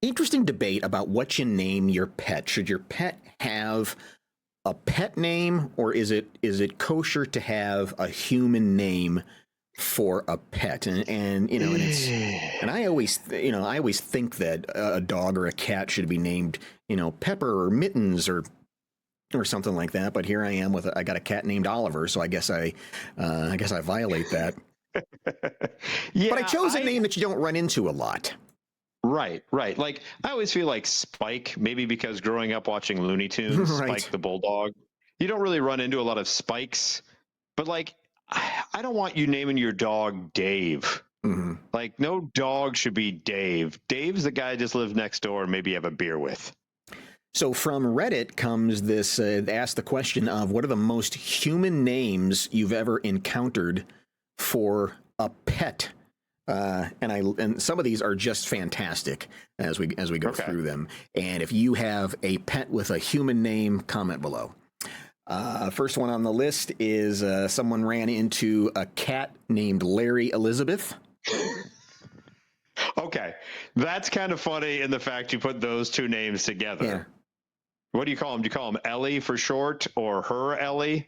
Interesting debate about what you name your pet. Should your pet have a pet name, or is it kosher to have a human name for a pet? And you know, and I always think that a dog or a cat should be named, you know, Pepper or Mittens or something like that. But here I am I got a cat named Oliver, so I guess I violate that. Yeah, but I chose a name that you don't run into a lot. Right. Like, I always feel like Spike, maybe because growing up watching Looney Tunes, Right. Spike the Bulldog, you don't really run into a lot of Spikes. But, like, I don't want you naming your dog Dave. Mm-hmm. Like, no dog should be Dave. Dave's the guy I just lives next door and maybe have a beer with. So from Reddit comes this, ask the question of what are the most human names you've ever encountered for a pet? And some of these are just fantastic as we go through them. And if you have a pet with a human name, comment below. First one on the list is someone ran into a cat named Larry Elizabeth. Okay, that's kind of funny in the fact you put those two names together. Yeah. What do you call them? Do you call them Ellie for short, or her Ellie?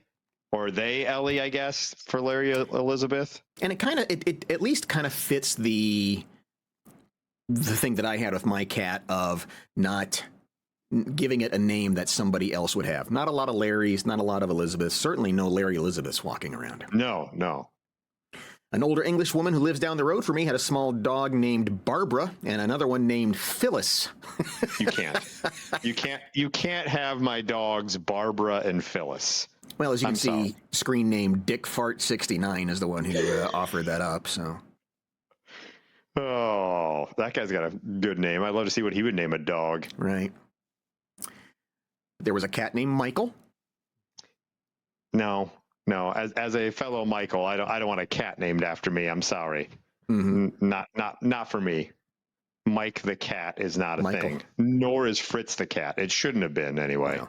Or they Ellie, I guess, for Larry Elizabeth. And it at least kind of fits the thing that I had with my cat of not giving it a name that somebody else would have. Not a lot of Larrys, not a lot of Elizabeths. Certainly no Larry Elizabeths walking around. No. An older English woman who lives down the road from me had a small dog named Barbara and another one named Phyllis. You can't have my dogs Barbara and Phyllis. Well, as you can see, screen name Dick Fart 69 is the one who offered that up. So, oh, that guy's got a good name. I'd love to see what he would name a dog. Right. There was a cat named Michael. No. As a fellow Michael, I don't want a cat named after me. I'm sorry. Mm-hmm. Not for me. Mike the cat is not a thing. Nor is Fritz the cat. It shouldn't have been anyway. Wow.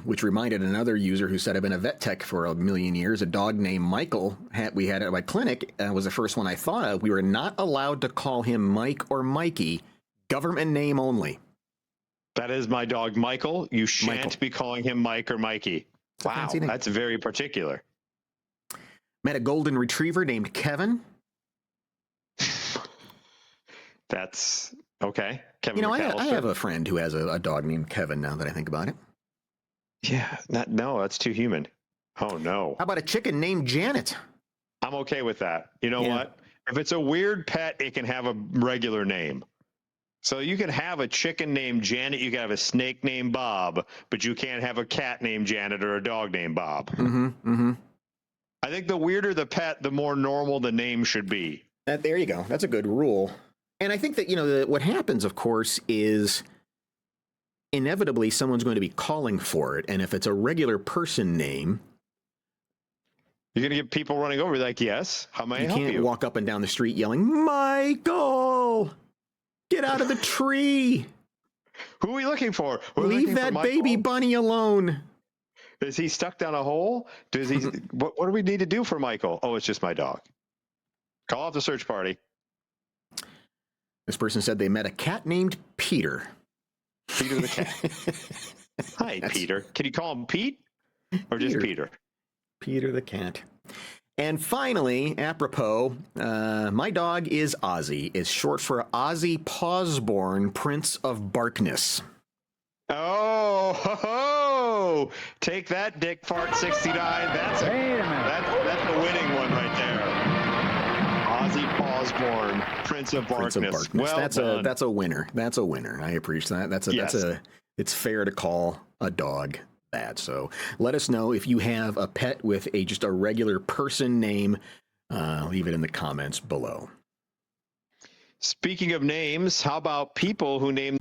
Which reminded another user who said, I've been a vet tech for a million years. A dog named Michael we had at my clinic was the first one I thought of. We were not allowed to call him Mike or Mikey. Government name only. That is my dog, Michael. You shan't be calling him Mike or Mikey. Wow, that's very particular. Met a golden retriever named Kevin. That's okay. Kevin, you know, I have a friend who has a dog named Kevin now that I think about it. Yeah, that's too human. Oh, no. How about a chicken named Janet? I'm okay with that. You know what? If it's a weird pet, it can have a regular name. So you can have a chicken named Janet, you can have a snake named Bob, but you can't have a cat named Janet or a dog named Bob. Mm-hmm, mm-hmm. I think the weirder the pet, the more normal the name should be. There you go. That's a good rule. And I think that, you know, what happens, of course, is inevitably someone's going to be calling for it. And if it's a regular person name, you're going to get people running over like, yes, how may I help you? You can't walk up and down the street yelling, Michael, get out of the tree. Who are we looking for? Leave that baby bunny alone. Is he stuck down a hole? Does he? What do we need to do for Michael? Oh, it's just my dog. Call off the search party. This person said they met a cat named Peter. Peter the cat. Hi, Peter. Can you call him Pete or just Peter? Peter the cat. And finally, apropos, my dog is Ozzy. It's short for Ozzy Pawsborn, Prince of Barkness. Oh, take that, Dick Fart 69. That's a winning one right there. Ozzy Pawsborn, Prince of Barkness. Well, that's a winner. That's a winner. I appreciate that. It's fair to call a dog that. So let us know if you have a pet with just a regular person name. Leave it in the comments below. Speaking of names, how about people who name